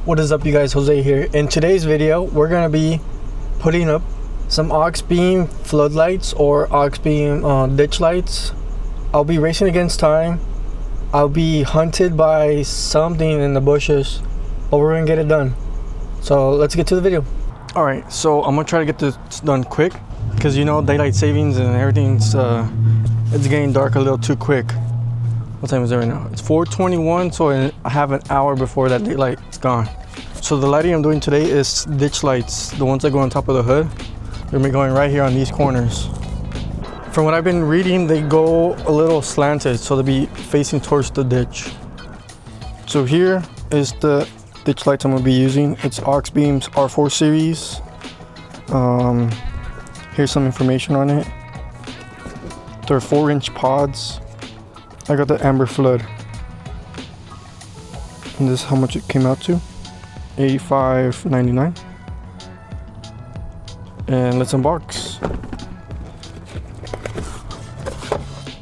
What is up, you guys? Jose here. In today's video, we're gonna be putting up some Auxbeam floodlights or Auxbeam ditch lights. I'll be racing against time. I'll be hunted by something in the bushes, but we're gonna get it done. So let's get to the video. All right, so I'm gonna try to get this done quick because you know daylight savings and everything's it's getting dark a little too quick. What time is it right now? It's 4:21, so I have an hour before that daylight is gone. So the lighting I'm doing today is ditch lights, the ones that go on top of the hood. They're gonna be going right here on these corners. From what I've been reading, they go a little slanted, so they'll be facing towards the ditch. So here is the ditch lights I'm gonna be using. It's Auxbeam's R4 series. Here's some information on it. They're 4-inch pods. I got the amber flood. And this is how much it came out to. $85.99. And let's unbox.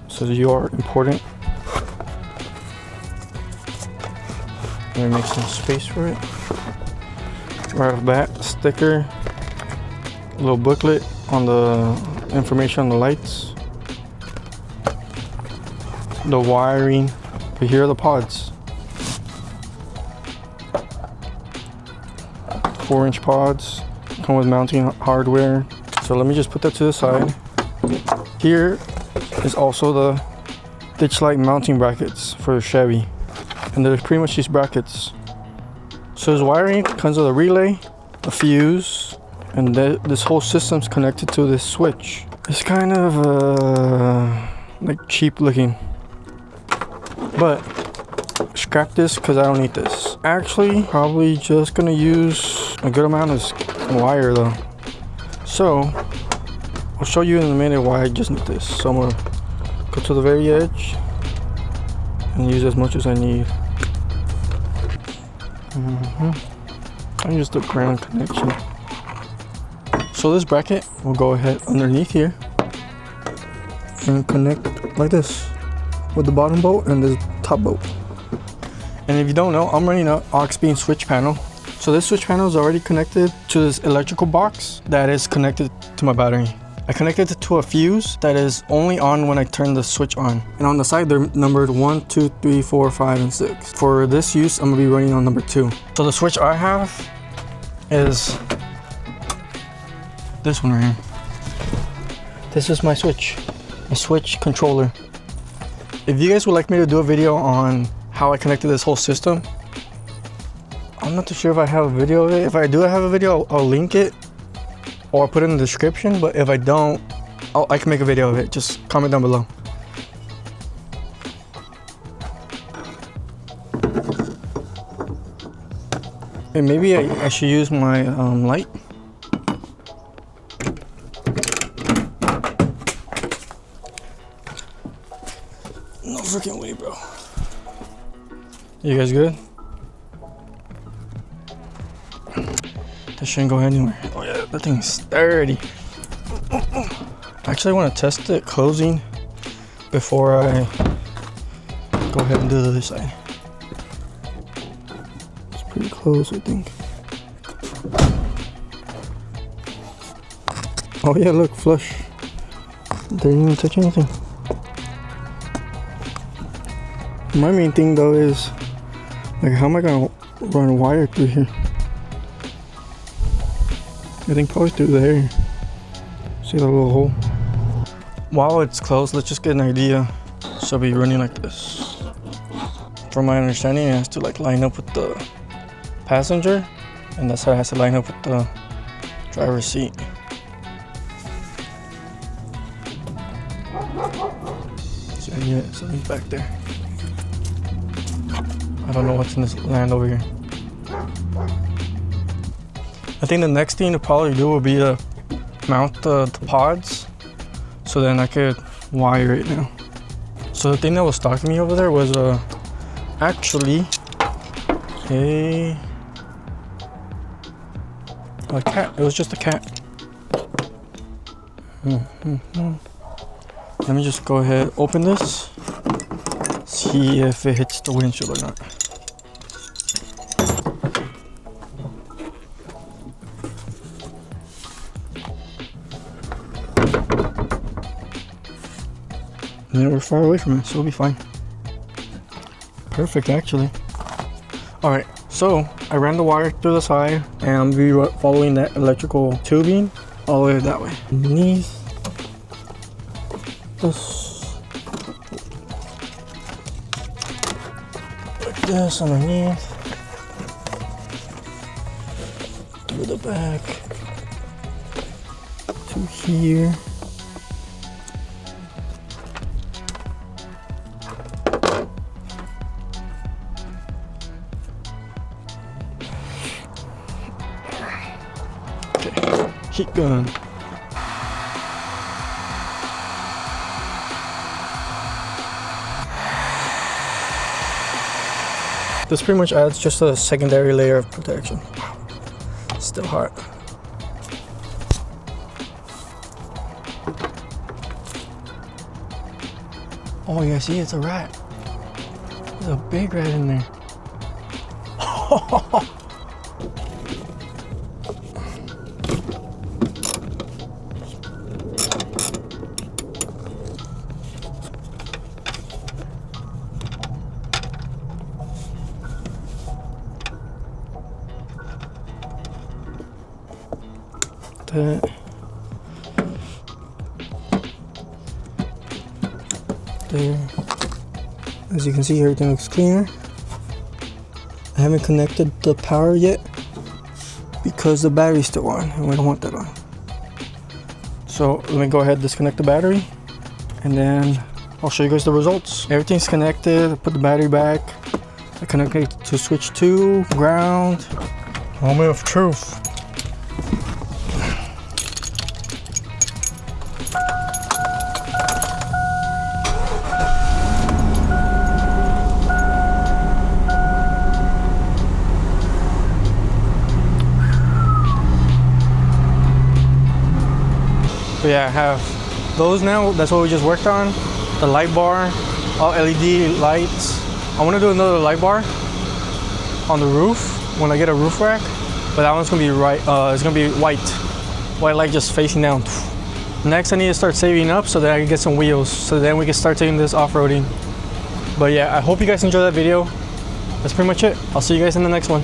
So you are important. Let me make some space for it. Right off the bat, sticker, a little booklet on the information on the lights, the wiring, but here are the pods. 4-inch pods, come with mounting hardware. So let me just put that to the side. Here is also the ditch light mounting brackets for the Chevy. And there's pretty much these brackets. So there's wiring, comes with a relay, a fuse, and this whole system's connected to this switch. It's kind of like cheap looking. But scrap this because I don't need this. Actually, probably just gonna use a good amount of wire though. So I'll show you in a minute why I just need this. So I'm gonna go to the very edge and use as much as I need. I use the ground connection. So this bracket will go ahead underneath here and connect like this with the bottom bolt and the top bolt. And if you don't know, I'm running an Auxbeam switch panel. So this switch panel is already connected to this electrical box that is connected to my battery. I connected it to a fuse that is only on when I turn the switch on. And on the side, they're numbered 1, 2, 3, 4, 5, and 6. For this use, I'm gonna be running on number 2. So the switch I have is this one right here. This is my switch controller. If you guys would like me to do a video on how I connected this whole system, I'm not too sure if I have a video of it. If I do have a video, I'll link it or I'll put it in the description. But if I don't, I can make a video of it. Just comment down below. And maybe I should use my light. No freaking way, bro. You guys good? That shouldn't go anywhere. Oh yeah, that thing's sturdy. Actually, I want to test it closing before I go ahead and do the other side. It's pretty close, I think. Oh yeah, look, flush. Didn't even touch anything. My main thing though is, like, how am I gonna run a wire through here? I think probably through there. See that little hole? While it's closed, let's just get an idea. So I'll be running like this. From my understanding, it has to like line up with the passenger, and that's how it has to line up with the driver's seat. So yeah, something's back there. I don't know what's in this land over here. I think the next thing to probably do will be to mount the pods, so then I could wire it now. So the thing that was stalking me over there was actually a cat. It was just a cat. Let me just go ahead, open this, see if it hits the windshield or not. And then we're far away from it, so we'll be fine. Perfect, actually. Alright, so I ran the wire through the side, and I'm gonna be following that electrical tubing all the way that way. Underneath this, like this, underneath, through the back, to here. Heat gun. This pretty much adds just a secondary layer of protection. Still hot. Oh yeah, see, it's a rat. There's a big rat in there. That. There. As you can see, everything looks cleaner. I haven't connected the power yet because the battery's still on and we don't want that on. So let me go ahead and disconnect the battery and then I'll show you guys the results. Everything's connected. I put the battery back. I connected to switch 2, ground. Moment of truth. So yeah, I have those now. That's what we just worked on. The light bar, all LED lights. I want to do another light bar on the roof when I get a roof rack, but that one's gonna be it's gonna be white light just facing down. Next, I need to start saving up so that I can get some wheels, so then we can start taking this off-roading. But yeah, I hope you guys enjoyed that video. That's pretty much it. I'll see you guys in the next one.